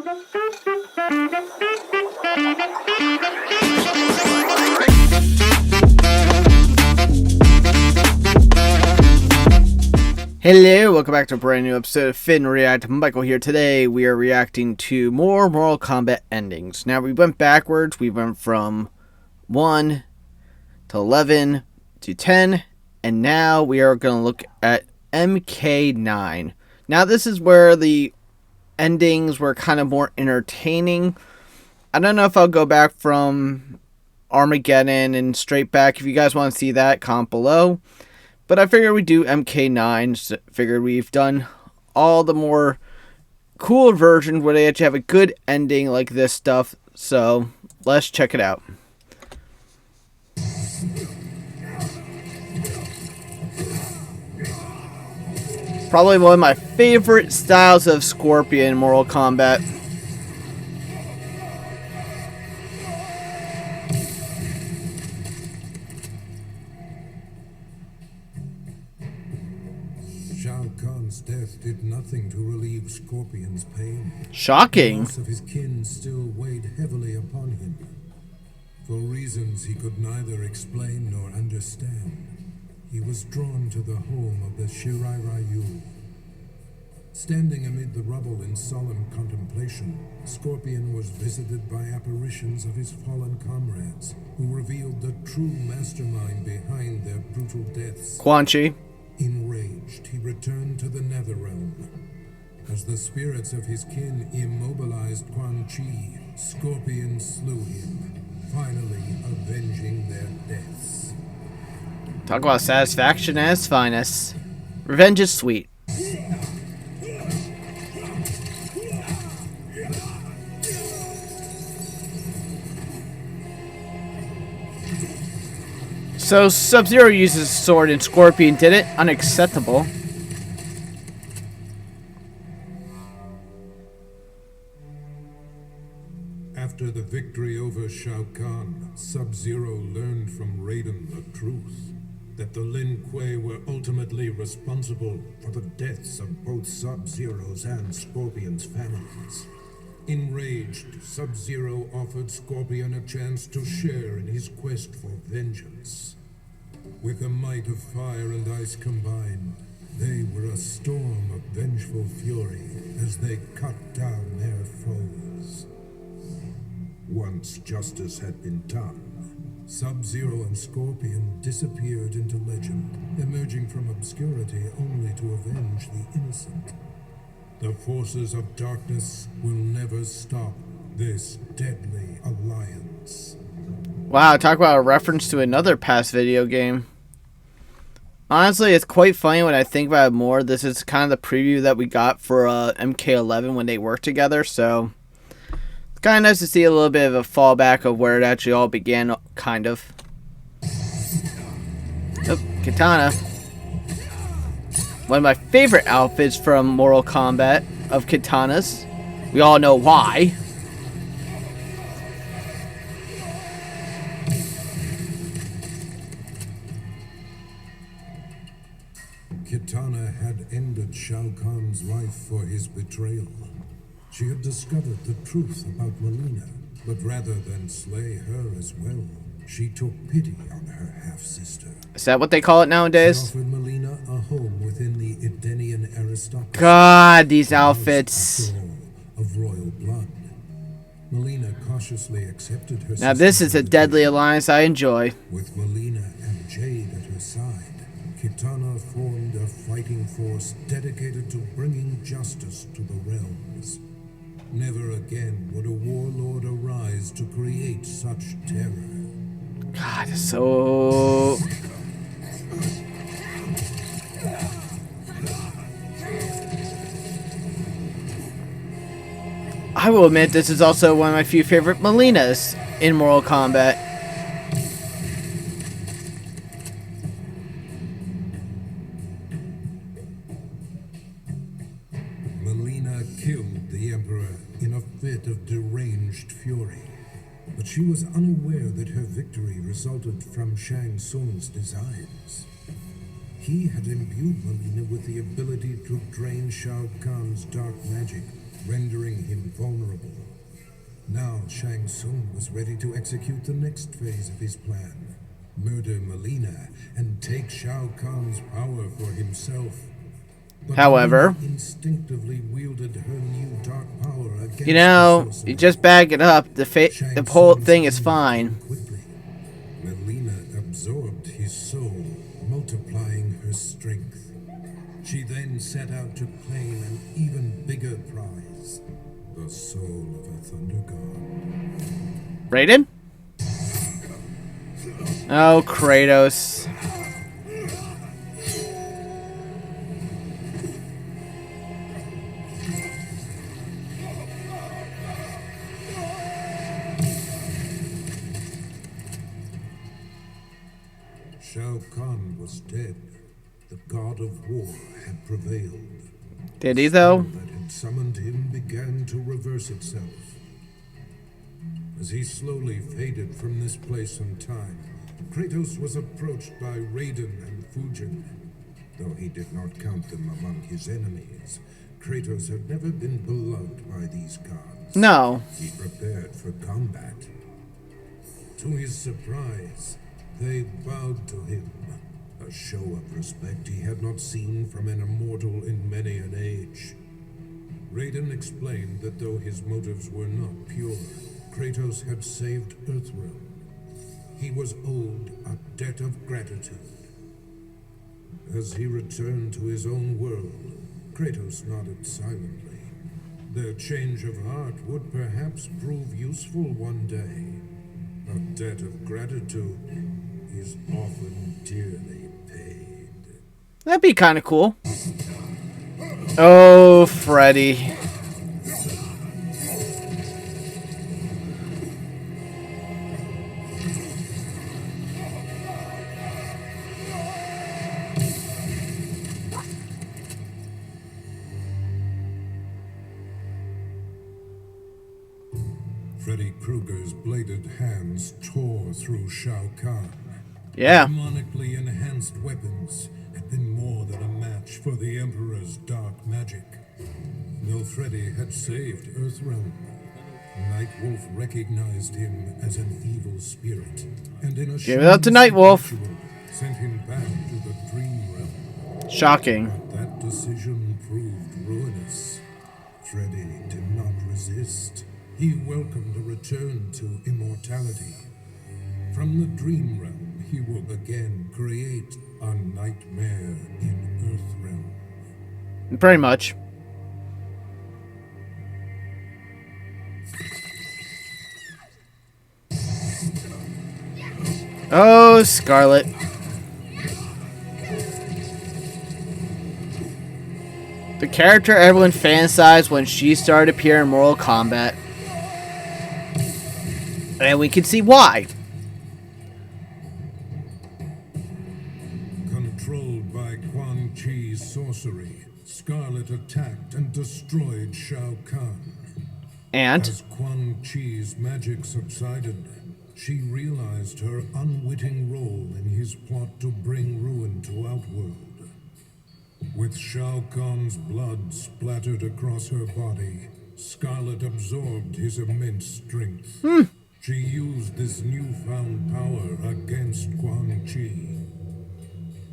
Hello, welcome back to a brand new episode of Finn React. Michael here. Today we are reacting to more Mortal Kombat endings. Now we went backwards. We went from 1 to 11 to 10. And now we are going to look at MK9. Now this is where the endings were kind of more entertaining. I don't know if I'll go back from Armageddon and straight back. If you guys want to see that, comment below. But I figured we'd do MK9. So figured we've done all the more cool versions where they actually have a good ending like this stuff. So let's check it out. Probably one of my favorite styles of Scorpion in Mortal Kombat. Shao Kahn's death did nothing to relieve Scorpion's pain. Shocking. The loss of his kin still weighed heavily upon him. For reasons he could neither explain nor understand, he was drawn to the home of the Shirai Ryu. Standing amid the rubble in solemn contemplation, Scorpion was visited by apparitions of his fallen comrades, who revealed the true mastermind behind their brutal deaths. Quan Chi. Enraged, he returned to the Netherrealm. As the spirits of his kin immobilized Quan Chi, Scorpion slew him, finally avenging their deaths. Talk about satisfaction at its finest. Revenge is sweet. So Sub-Zero uses a sword and Scorpion didn't? Unacceptable. After the victory over Shao Kahn, Sub-Zero learned from Raiden the truth, that the Lin Kuei were ultimately responsible for the deaths of both Sub-Zero's and Scorpion's families. Enraged, Sub-Zero offered Scorpion a chance to share in his quest for vengeance. With the might of fire and ice combined, they were a storm of vengeful fury as they cut down their foes. Once justice had been done, Sub-Zero and Scorpion disappeared into legend, emerging from obscurity only to avenge the innocent. The forces of darkness will never stop this deadly alliance. Wow, talk about a reference to another past video game. Honestly, it's quite funny when I think about it more. This is kind of the preview that we got for MK11 when they worked together, so it's kind of nice to see a little bit of a fallback of where it actually all began, kind of. Oh, Katana. One of my favorite outfits from Mortal Kombat of Katanas. We all know why. Kitana had ended Shao Kahn's life for his betrayal. She had discovered the truth about Melina, but rather than slay her as well, she took pity on her half-sister. Is that what they call it nowadays? She offered Melina a home within the Edenian aristocracy. God, these outfits. Of royal blood. Melina cautiously accepted her. Now this is a deadly alliance I enjoy. With Melina and Jade at her side, Kitana formed a fighting force dedicated to bringing justice to the realms. Never again would a warlord arise to create such terror. God, so... I will admit this is also one of my few favorite Melinas in Mortal Kombat. Melina killed the Emperor in a fit of deranged fury, but she was unaware that her victory resulted from Shang Tsung's designs. He had imbued Melina with the ability to drain Shao Kahn's dark magic, rendering him vulnerable. Now Shang Tsung was ready to execute the next phase of his plan. Murder Melina and take Shao Kahn's power for himself. But However, Melina instinctively wielded her new dark power against you know, the sorcerer. you just bag it up. The Shang whole Tsung's thing is aim fine. came quickly. Melina absorbed his soul, multiplying her strength. She then set out to claim an even bigger prize, the soul of a thunder god. Raiden? Oh, Kratos. Shao Kahn was dead. The god of war had prevailed. Did he, though? The spell that had summoned him began to reverse itself. As he slowly faded from this place and time, Kratos was approached by Raiden and Fujin. Though he did not count them among his enemies, Kratos had never been beloved by these gods. No. He prepared for combat. To his surprise, they bowed to him, a show of respect he had not seen from an immortal in many an age. Raiden explained that though his motives were not pure, Kratos had saved Earthrealm. He was owed a debt of gratitude. As he returned to his own world, Kratos nodded silently. Their change of heart would perhaps prove useful one day. A debt of gratitude is often dearly paid. That'd be kind of cool. Oh, Freddy. Freddy Krueger's bladed hands tore through Shao Kahn. Yeah. Demonically enhanced weapons had been more than a match for the Emperor's dark magic. Though Freddy had saved Earthrealm, Nightwolf recognized him as an evil spirit, and in a Give it up to Nightwolf. ritual, sent him back to the Dream Realm. Shocking. But that decision proved ruinous. Freddy did not resist. He welcomed a return to immortality. From the Dream Realm, he will again create a nightmare in Earthrealm. Pretty much. Oh, Scarlet. The character everyone fantasized when she started appearing in Mortal Kombat. And we can see why. Controlled by Quan Chi's sorcery, Scarlet attacked and destroyed Shao Kahn. And As Quan Chi's magic subsided, she realized her unwitting role in his plot to bring ruin to Outworld. With Shao Kahn's blood splattered across her body, Scarlet absorbed his immense strength. She used this newfound power against Quan Chi.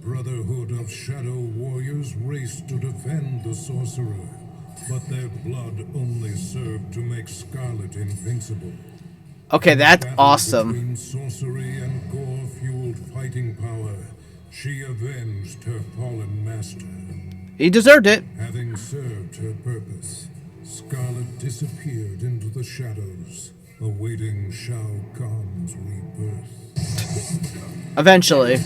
Brotherhood of Shadow Warriors raced to defend the sorcerer, but their blood only served to make Scarlet invincible. okay, that's Battle awesome. Between sorcery and gore-fueled fighting power, she avenged her fallen master. He deserved it. Having served her purpose, Scarlet disappeared into the shadows, awaiting Shao Kahn's rebirth. Eventually.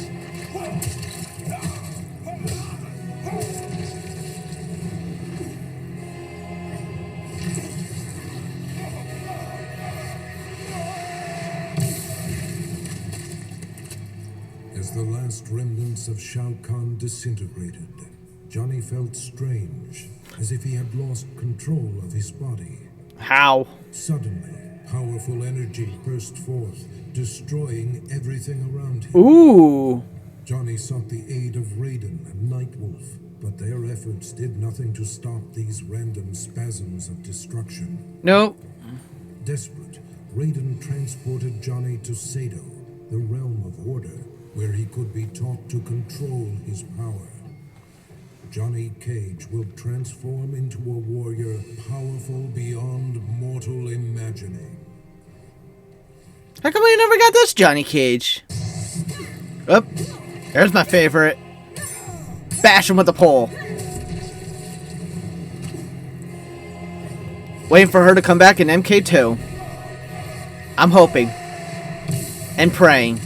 As the last remnants of Shao Kahn disintegrated, Johnny felt strange, as if he had lost control of his body. How? Suddenly, powerful energy burst forth, destroying everything around him. Ooh. Johnny sought the aid of Raiden and Nightwolf, But their efforts did nothing to stop these random spasms of destruction. Nope. Desperate, Raiden transported Johnny to Sado, the realm of order, where he could be taught to control his power. Johnny Cage will transform into a warrior powerful beyond mortal imagining. How come we never got this Johnny Cage? Oh, there's my favorite. Bash him with the pole. Waiting for her to come back in MK2. I'm hoping. And praying.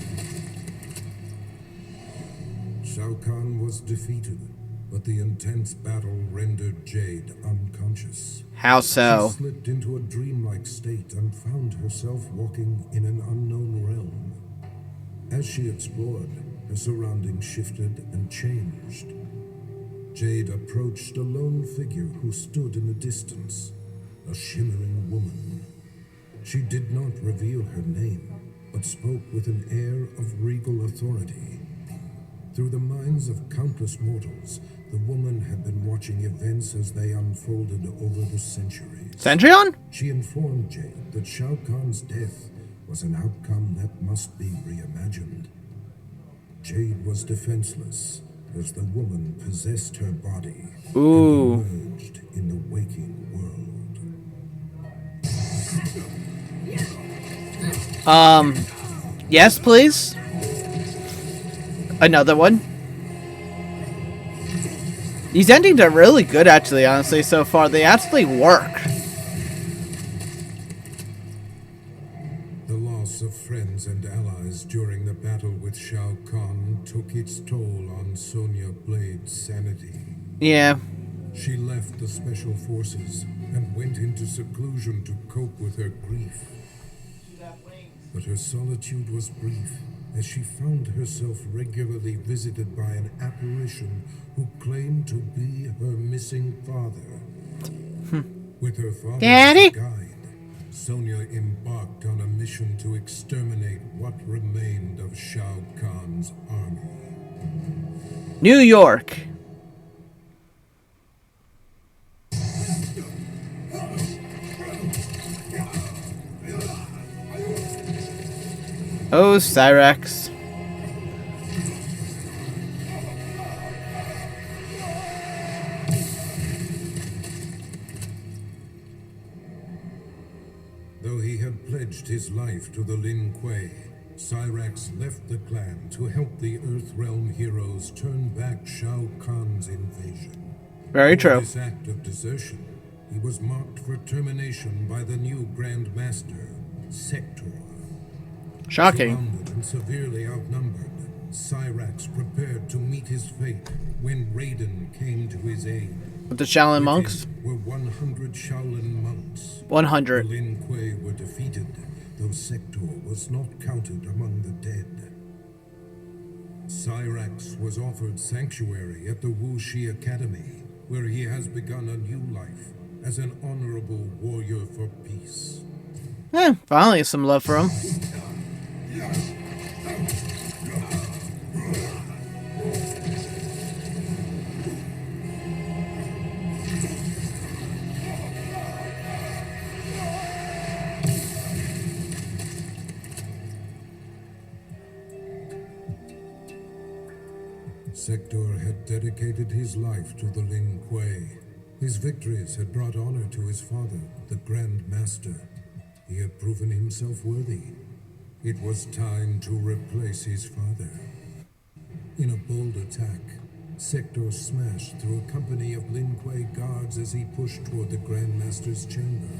Shao Kahn was defeated, but the intense battle rendered Jade unconscious. How so? She slipped into a dreamlike state and found herself walking in an unknown realm. As she explored, her surroundings shifted and changed. Jade approached a lone figure who stood in the distance, a shimmering woman. She did not reveal her name, but spoke with an air of regal authority. Through the minds of countless mortals, the woman had been watching events as they unfolded over the centuries. Centurion? She informed Jade that Shao Kahn's death was an outcome that must be reimagined. Jade was defenseless as the woman possessed her body Ooh. and emerged in the waking world. Yes, please. Another one. These endings are really good, actually, honestly, so far. They actually work. The loss of friends and allies during the battle with Shao Kahn took its toll on Sonya Blade's sanity. Yeah. She left the Special Forces and went into seclusion to cope with her grief. But her solitude was brief, as she found herself regularly visited by an apparition who claimed to be her missing father. With her father as a guide, Sonya embarked on a mission to exterminate what remained of Shao Kahn's army. New York. Oh, Cyrax. Though he had pledged his life to the Lin Kuei, Cyrax left the clan to help the Earthrealm heroes turn back Shao Kahn's invasion. Very For true. this act of desertion, he was marked for termination by the new Grand Master, Sector. Shocking. Surrounded and severely outnumbered, Cyrax prepared to meet his fate when Raiden came to his aid. With the Shaolin With monks? him were 100 Shaolin monks. 100. The Lin Kuei were defeated, though Sector was not counted among the dead. Cyrax was offered sanctuary at the Wuxi Academy, where he has begun a new life as an honorable warrior for peace. Finally some love for him. Sector had dedicated his life to the Lin Kuei. His victories had brought honor to his father, the Grand Master. He had proven himself worthy. It was time to replace his father. In a bold attack, Sector smashed through a company of Lin Kuei guards as he pushed toward the Grand Master's chamber.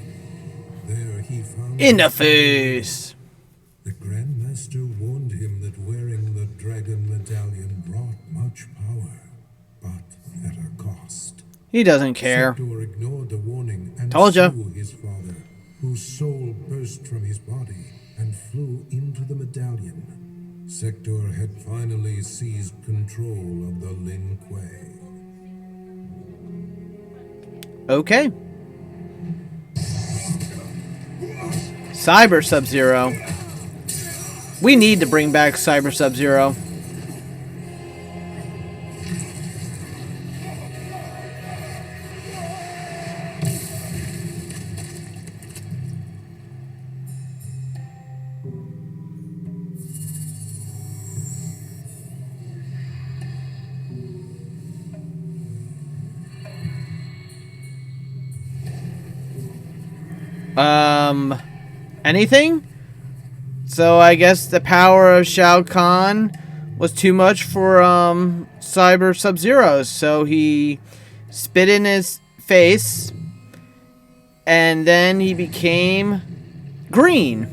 There he found... In the face! The Grand Master warned him that wearing the Dragon Medallion brought much power, but at a cost. He doesn't care. Sector ignored the warning and Told ya. slew his father, whose soul burst from his body and flew into the medallion. Sector had finally seized control of the Lin Kuei. Okay. Cyber Sub-Zero. We need to bring back Cyber Sub-Zero. Anything? So I guess the power of Shao Kahn was too much for Cyber Sub-Zero, so he spit in his face and then he became green.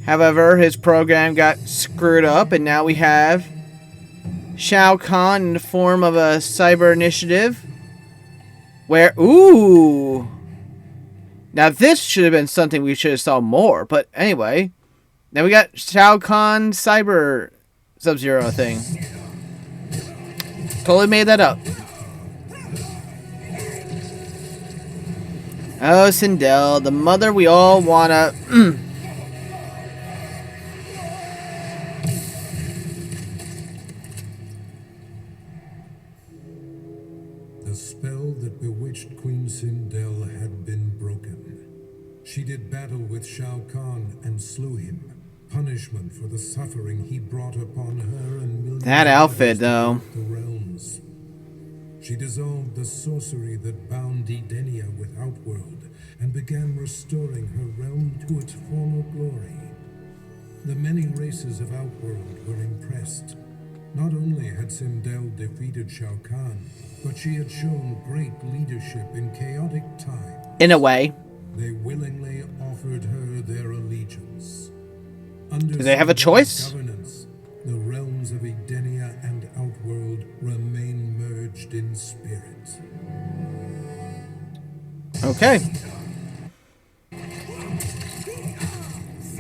However, his program got screwed up and now we have Shao Kahn in the form of a cyber initiative where, ooh, now this should have been something we should have saw more, but anyway, now we got Shao Kahn cyber Sub-Zero thing. Totally made that up. Oh, Sindel, the mother we all wanna. The spell that bewitched Queen Sindel had been broken. She did battle with Shao Kahn and slew him. Punishment for the suffering he brought upon her and millions That outfit, though. the realms. She dissolved the sorcery that bound Edenia with Outworld and began restoring her realm to its former glory. The many races of Outworld were impressed. Not only had Sindel defeated Shao Kahn, but she had shown great leadership in chaotic times. In a way. They willingly offered her their allegiance. Under Do they have a choice? governance, the realms of Edenia and Outworld remain merged in spirit. Okay.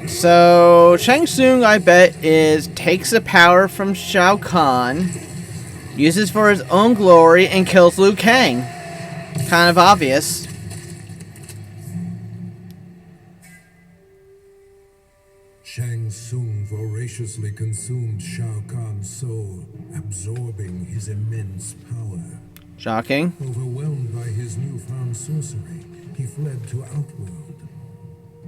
So Shang Tsung, I bet, takes the power from Shao Kahn, uses for his own glory, and kills Liu Kang. Kind of obvious. Shang Tsung voraciously consumed Shao Kahn's soul, absorbing his immense power. Shocking. Overwhelmed by his newfound sorcery, he fled to Outworld.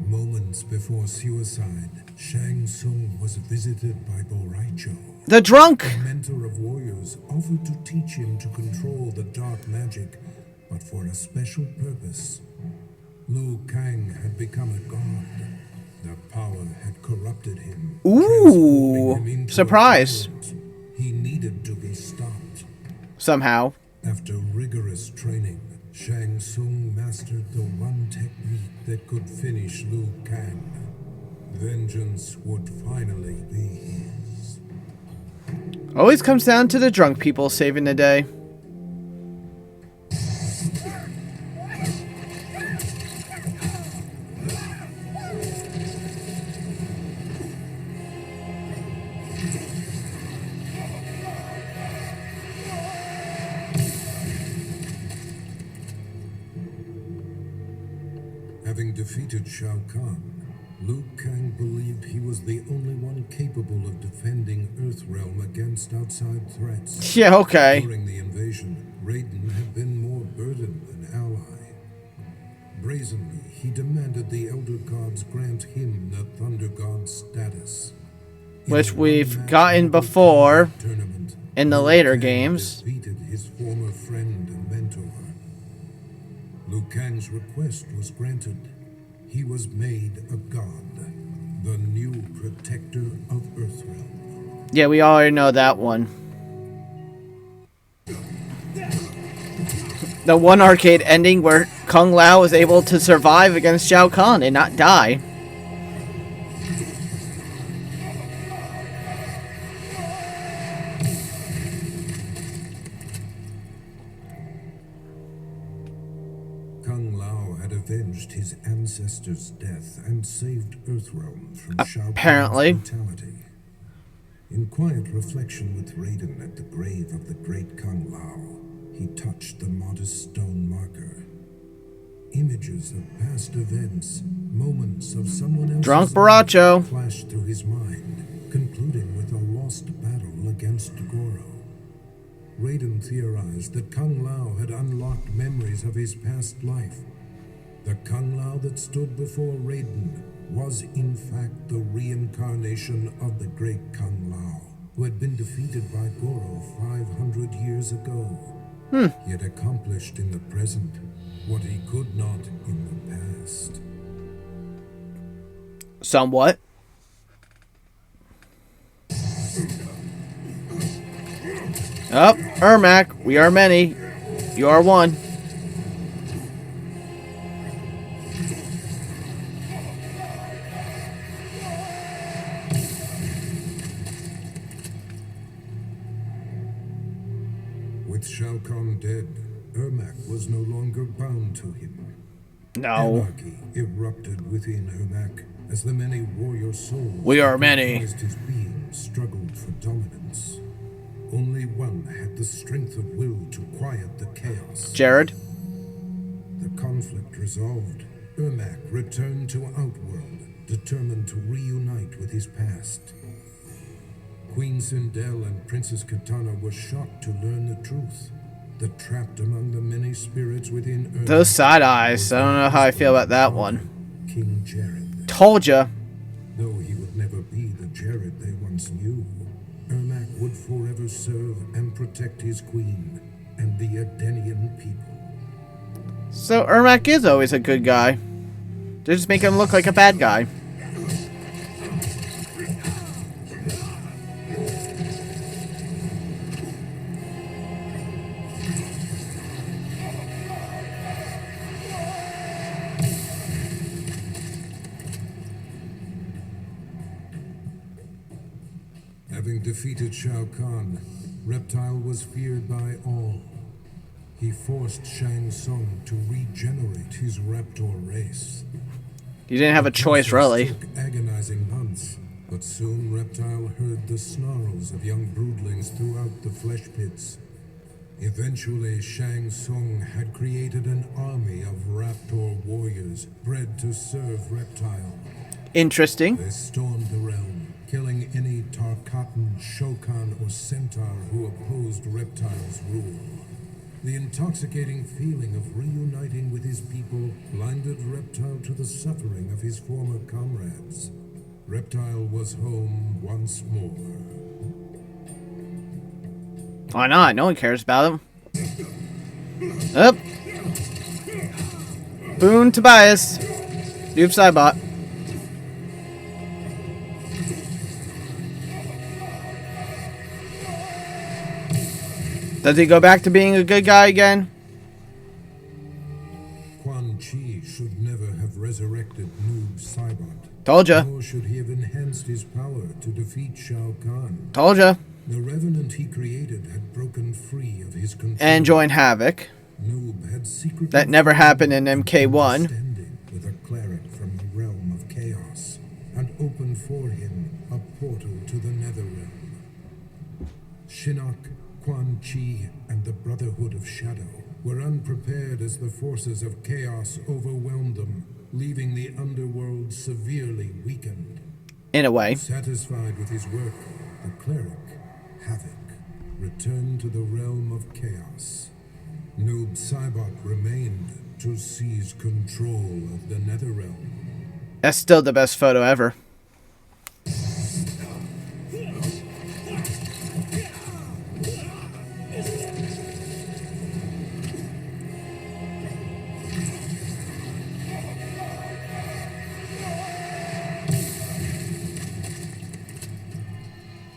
Moments before suicide, Shang Tsung was visited by Boraicho. The drunk! The mentor of warriors offered to teach him to control the dark magic, but for a special purpose. Liu Kang had become a god. The power had corrupted him. Ooh, transforming him into surprise. a tyrant. He needed to be stopped. Somehow. After rigorous training, Shang Tsung mastered the one technique that could finish Liu Kang. Vengeance would finally be his. Always comes down to the drunk people saving the day. Having defeated Shao Kahn, Liu Kang believed he was the only one capable of defending Earthrealm against outside threats. Yeah, okay. During the invasion, Raiden had been more burden than ally. Brazenly, he demanded the Elder Gods grant him the Thunder God status. In Which a we've one-match gotten Mortal before Kombat tournament, in the Liu later Kang games. defeated his former friend and mentor. Liu Kang's request was granted. He was made a god, the new protector of Earthrealm. Yeah, we already know that one. The one arcade ending where Kung Lao was able to survive against Shao Kahn and not die. Kung Lao had avenged his ancestor's death and saved Earthrealm from Shao Apparently. Kahn's brutality. In quiet reflection with Raiden at the grave of the great Kung Lao, he touched the modest stone marker. Images of past events, moments of someone else's Drunk life Baracho. flashed through his mind, concluding with a lost battle against Goro. Raiden theorized that Kung Lao had unlocked memories of his past life. The Kung Lao that stood before Raiden was in fact the reincarnation of the great Kung Lao, who had been defeated by Goro 500 years ago. He had accomplished in the present what he could not in the past. Somewhat. Up, Ermac, we are many. You are one. With Shao Kahn dead, Ermac was no longer bound to him. No. Anarchy erupted within Ermac as the many warrior souls We are that many. comprised his being struggled for dominance. Only one had the strength of will to quiet the chaos. Jared? The conflict resolved, Ermac returned to Outworld, determined to reunite with his past. Queen Sindel and Princess Katana were shocked to learn the truth. That trapped among the many spirits within Ermac. Those side eyes. I don't know how I feel about that one. King Jared. Told ya. Though he would never be the Jared they once knew, Ermac would forever serve and protect his queen and the Edenian people. So Ermac is always a good guy. They just make him look like a bad guy. Having defeated Shao Kahn, Reptile was feared by all. He forced Shang Tsung to regenerate his Raptor race. You didn't have a choice, really. Took agonizing months, but soon Reptile heard the snarls of young broodlings throughout the flesh pits. Eventually, Shang Tsung had created an army of Raptor warriors bred to serve Reptile. Interesting. They stormed the realm, killing any Tarkatan, Shokan, or Centaur who opposed Reptile's rule. The intoxicating feeling of reuniting with his people blinded Reptile to the suffering of his former comrades. Reptile was home once more. Why not? No one cares about him. Up. Boone Tobias. Noob Saibot. Does he go back to being a good guy again? Quan Chi should never have resurrected Noob Saibot. Told ya. Nor should he have enhanced his power to defeat Shao Kahn. Told ya. The Revenant he created had broken free of his control. And join Havoc. Noob had secretly That never happened in MK1. understanding with a cleric from the realm of chaos, and opened for him a portal to the Netherrealm. Shinnok, Quan Chi, and the Brotherhood of Shadow were unprepared as the forces of chaos overwhelmed them, leaving the underworld severely weakened. In a way. Satisfied with his work, the cleric, Havoc, returned to the realm of chaos. Noob Saibot remained to seize control of the Netherrealm. That's still the best photo ever.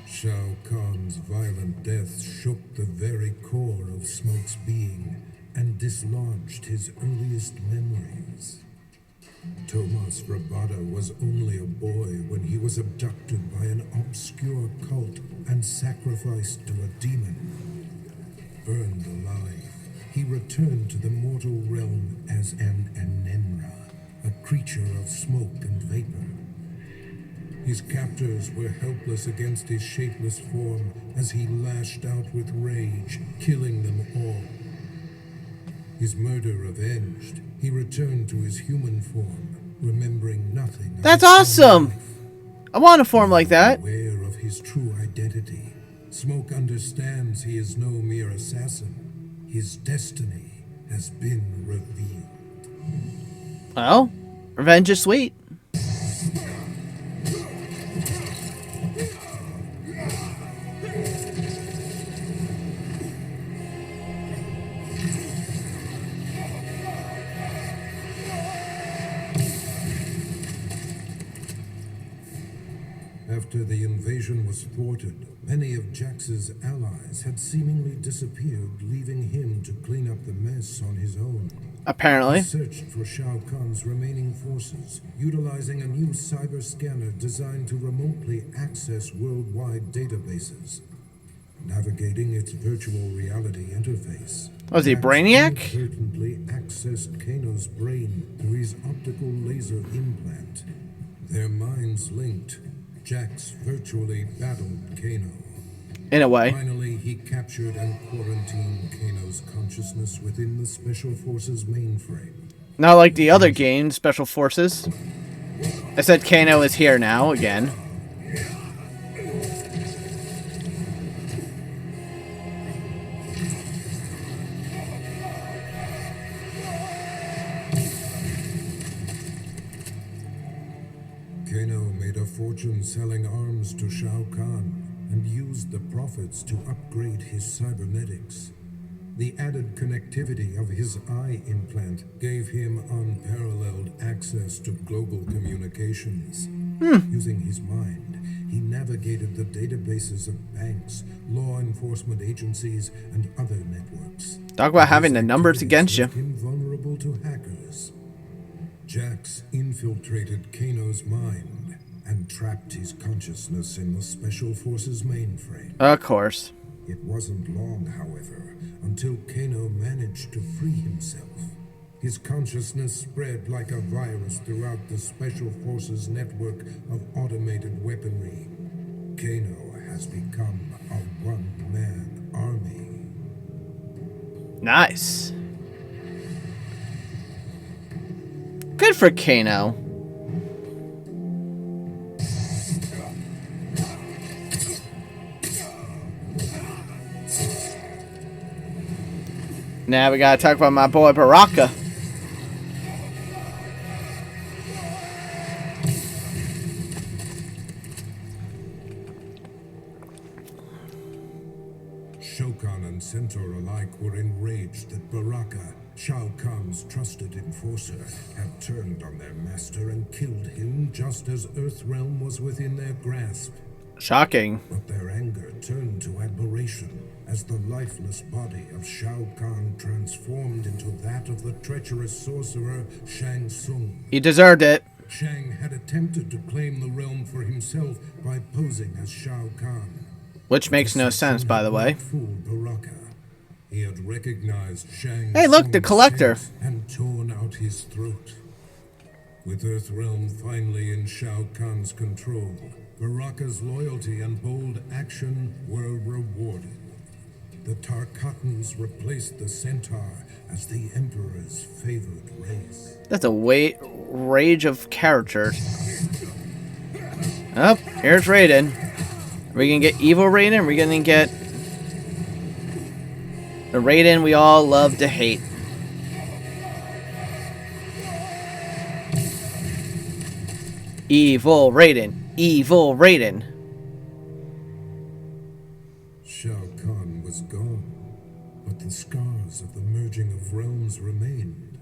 Shao Kahn's violent death shook the very core of Smoke's being and dislodged his earliest memories. Tomas Rabada was only a boy when he was abducted by an obscure cult and sacrificed to a demon. Burned alive, he returned to the mortal realm as an Anenra, a creature of smoke and vapor. His captors were helpless against his shapeless form as he lashed out with rage, killing them all. His murder avenged, he returned to his human form, remembering nothing. That's awesome! I want a form like that. Aware of his true identity, Smoke understands he is no mere assassin. His destiny has been revealed. Well, revenge is sweet. After the invasion was thwarted, many of Jax's allies had seemingly disappeared, leaving him to clean up the mess on his own. Apparently. He searched for Shao Kahn's remaining forces, utilizing a new cyber scanner designed to remotely access worldwide databases. Navigating its virtual reality interface, Was he Jax Brainiac? inadvertently accessed Kano's brain through his optical laser implant. Their minds linked, Jax virtually battled Kano. In a way. Finally, he captured and quarantined Kano's consciousness within the Special Forces mainframe. Not like the other game, Special Forces. I said Kano is here now, again. Kano made a fortune selling arms to Shao Kahn and used the profits to upgrade his cybernetics. The added connectivity of his eye implant gave him unparalleled access to global communications. Using his mind, he navigated the databases of banks, law enforcement agencies, and other networks. Talk about having the His numbers activities against you. left him vulnerable to hackers. Jax infiltrated Kano's mind and trapped his consciousness in the Special Forces mainframe. Of course. It wasn't long, however, until Kano managed to free himself. His consciousness spread like a virus throughout the Special Forces network of automated weaponry. Kano has become a one-man army. Nice. Good for Kano. Now we gotta talk about my boy Baraka. Shokan and Centaur alike were enraged that Baraka, Shao Kahn's trusted enforcer, had turned on their master and killed him just as Earthrealm was within their grasp. Shocking. But their anger turned to admiration as the lifeless body of Shao Kahn transformed into that of the treacherous sorcerer Shang Tsung. He deserved it. Shang had attempted to claim the realm for himself by posing as Shao Kahn. Which makes no sense, by the way. Fooled Baraka. He had recognized Shang Hey, look, the Tsung's collector. sense and torn out his throat. With Earthrealm finally in Shao Kahn's control, Baraka's loyalty and bold action were rewarded. The Tarkatans replaced the Centaur as the Emperor's favored race. That's a rage of characters. Oh, here's Raiden. Are we gonna get evil Raiden? Are we gonna get the Raiden we all love to hate? Evil Raiden. Evil Raiden. Shao Kahn was gone, but the scars of the merging of realms remained.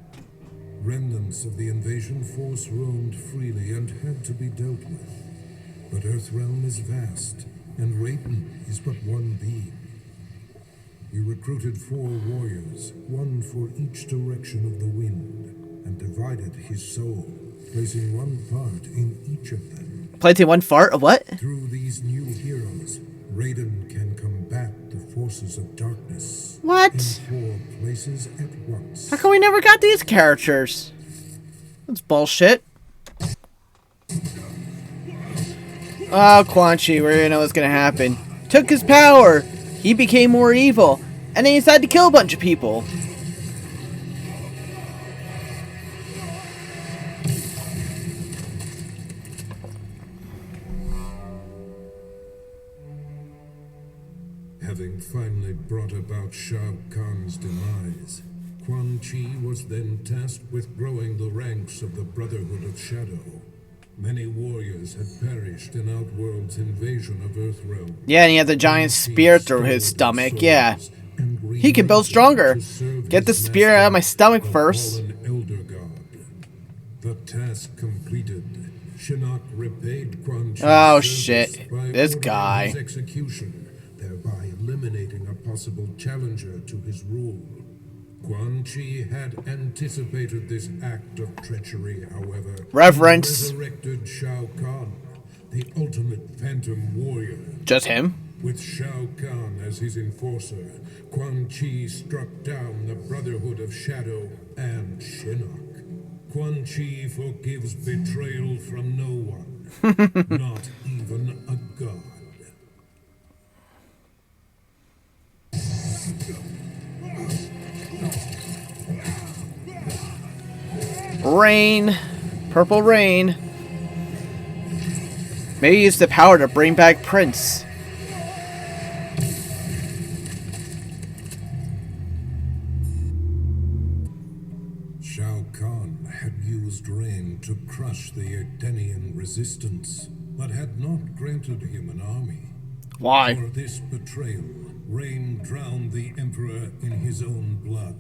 Remnants of the invasion force roamed freely and had to be dealt with. But Earthrealm is vast, and Raiden is but one being. He recruited 4 warriors, one for each direction of the wind, and divided his soul, placing one part in each of them. Planting one fart? A what? Through these new heroes, Raiden can combat the forces of darkness What? in 4 places at once. How come we never got these characters? That's bullshit. Oh, Quan Chi, we already know what's gonna happen. Took his power. He became more evil. And then he decided to kill a bunch of people. Having finally brought about Shao Kahn's demise, Quan Chi was then tasked with growing the ranks of the Brotherhood of Shadow. Many warriors had perished in Outworld's invasion of Earthrealm. Yeah, and he had the giant spear through his stomach. Yeah. He can build stronger. Get the spear out of my stomach first. Elder God. The task completed, Shinnok repaid Quan Chi's Oh service shit. by This ordering guy. his execution, thereby eliminating a possible challenger to his rule. Quan Chi had anticipated this act of treachery, however, Reverence. and resurrected Shao Kahn, the ultimate phantom warrior. Just him? With Shao Kahn as his enforcer, Quan Chi struck down the Brotherhood of Shadow and Shinnok. Quan Chi forgives betrayal from no one, not even a god. Rain. Purple rain. Maybe use the power to bring back Prince. Shao Kahn had used rain to crush the Edenian resistance, but had not granted him an army. Why? For this betrayal, Rain drowned the Emperor in his own blood.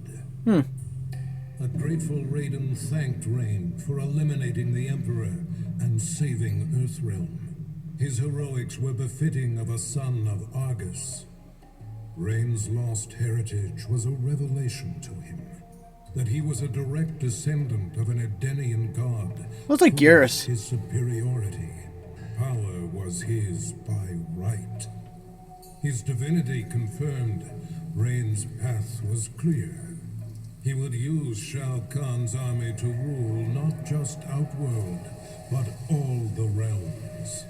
A grateful Raiden thanked Rain for eliminating the Emperor and saving Earthrealm. His heroics were befitting of a son of Argus. Rain's lost heritage was a revelation to him. That he was a direct descendant of an Edenian god. Looks like proved Geras. his superiority. Power was his by right. His divinity confirmed, Rain's path was clear. He would use Shao Kahn's army to rule not just Outworld, but all the realms.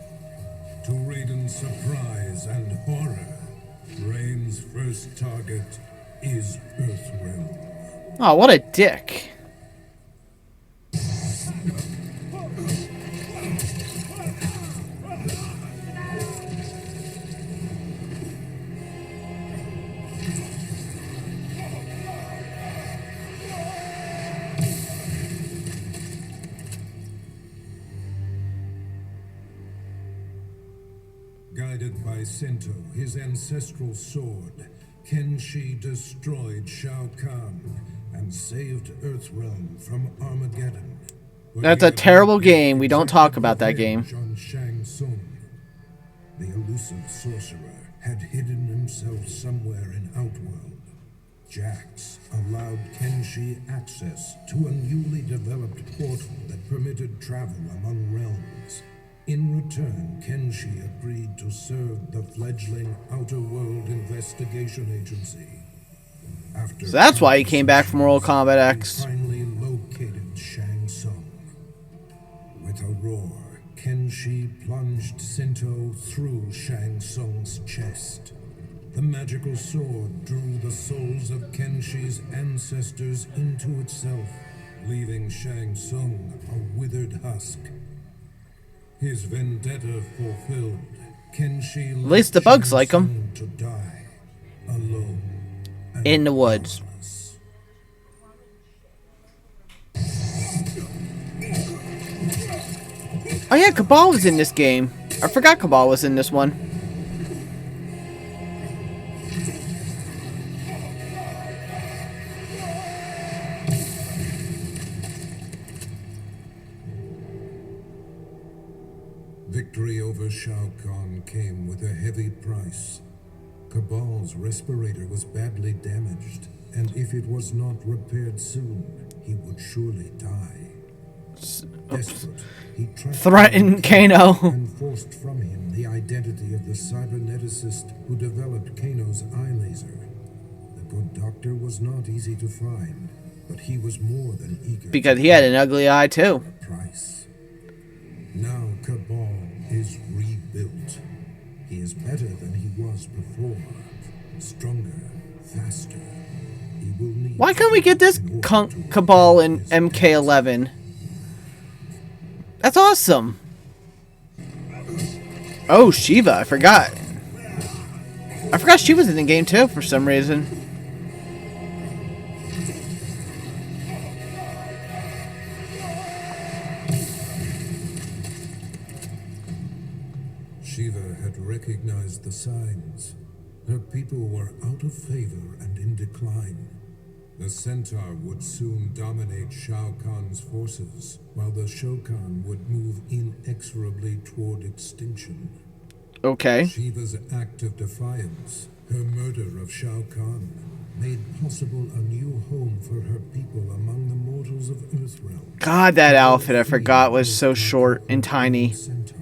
To Raiden's surprise and horror, Rain's first target is Earthrealm. Oh, what a dick. Guided by Sento, his ancestral sword, Kenshi destroyed Shao Kahn and saved Earthrealm from Armageddon. But That's he a had terrible not game. We don't talk about that revenge game. on Shang Tsung. The elusive sorcerer had hidden himself somewhere in Outworld. Jax allowed Kenshi access to a newly developed portal that permitted travel among realms. In return, Kenshi agreed to serve the fledgling Outer World Investigation Agency. After So that's why he came back from Mortal Kombat X. he finally located Shang Tsung. With a roar, Kenshi plunged Sento through Shang Tsung's chest. The magical sword drew the souls of Kenshi's ancestors into itself, leaving Shang Tsung a withered husk. His vendetta fulfilled, Kenshi At least the bugs Shang like him. Tsung to die, alone and In the woods. powerless. Oh yeah, Cabal was in this game. I forgot Cabal was in this one. Victory over Shao Kahn came with a heavy price. Cabal's respirator was badly damaged, and if it was not repaired soon, he would surely die. Desperate, he tracked Threatened down Kano. and forced from him the identity of the cyberneticist who developed Kano's eye laser. The good doctor was not easy to find, but he was more than eager Because to he had pay an ugly eye too. the price. Now Cabal is rebuilt. He is better than he was before. Stronger, faster. He will need Why can't we get this in order to Cabal in his MK11? That's awesome. Oh, Shiva, I forgot. I forgot she was in the game too for some reason. Shiva had recognized the signs. Her people were out of favor and in decline. The Centaur would soon dominate Shao Kahn's forces, while the Shokan would move inexorably toward extinction. Okay. Shiva's act of defiance, her murder of Shao Kahn, made possible a new home for her people among the mortals of Earthrealm. God, that outfit I forgot was so short and tiny. Centaur.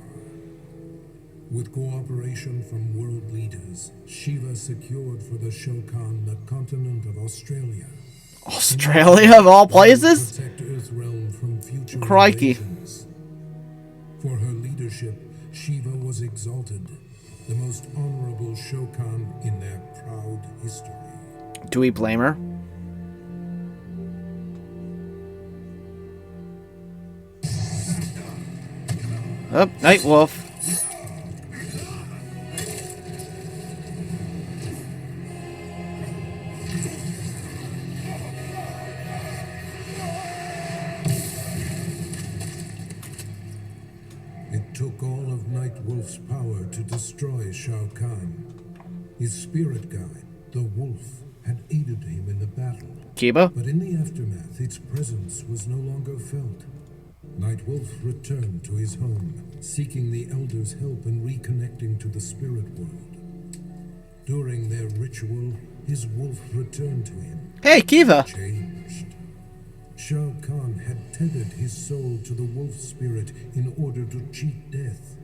With cooperation from world leaders, Shiva secured for the Shokan the continent of Australia. Australia of all places? Protect Earthrealm from future Crikey. invasions. For her leadership, Shiva was exalted, the most honorable Shokan in their proud history. Do we blame her? Oh, Night Wolf. It took all of Night Wolf's power to destroy Shao Kahn. His spirit guide, the wolf, had aided him in the battle. Kiba? But in the aftermath, its presence was no longer felt. Night Wolf returned to his home, seeking the Elder's help in reconnecting to the spirit world. During their ritual, his wolf returned to him. Hey, Kiva! Changed. Shao Kahn had tethered his soul to the wolf spirit in order to cheat death.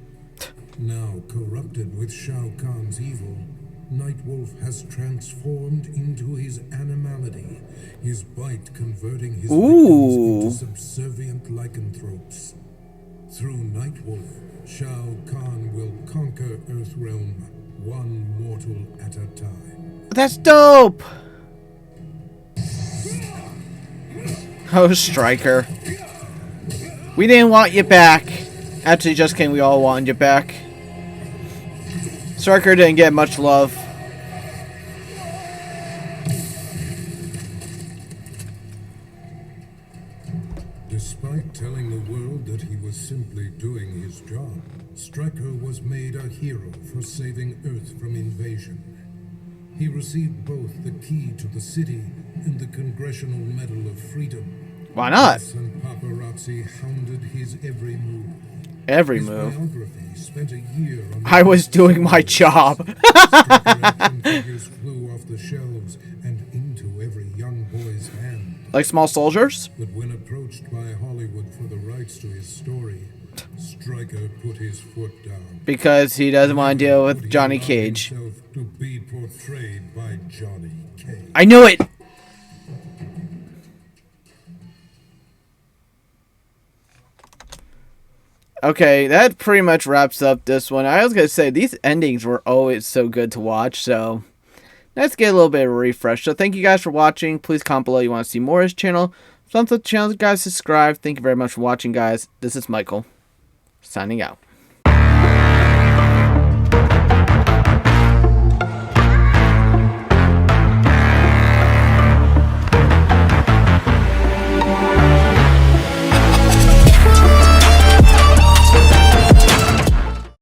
Now corrupted with Shao Kahn's evil, Night Wolf has transformed into his animality, his bite converting his victims into subservient lycanthropes. Through Night Wolf, Shao Kahn will conquer Earthrealm, one mortal at a time. That's dope! Oh, Striker. We didn't want you back. Actually, just kidding, we all wanted you back. Striker didn't get much love. Despite telling the world that he was simply doing his job, Striker was made a hero for saving Earth from invasion. He received both the key to the city and the Congressional Medal of Freedom. Why not? Press and paparazzi hounded his every move. Every His move. biography spent a year on I was doing my job. action figures flew off the shelves and into every young boy's hand. Like small soldiers? But when approached by Hollywood for the rights to his story, Stryker put his foot down. Because he doesn't want to deal Would with he Johnny allow Cage. himself to be portrayed by Johnny Cage. I knew it! Okay, that pretty much wraps up this one. I was going to say, these endings were always so good to watch, so let's get a little bit of a refresh. So thank you guys for watching. Please comment below you want to see more of this channel. Thumbs up the channel, guys, subscribe. Thank you very much for watching, guys. This is Michael, signing out.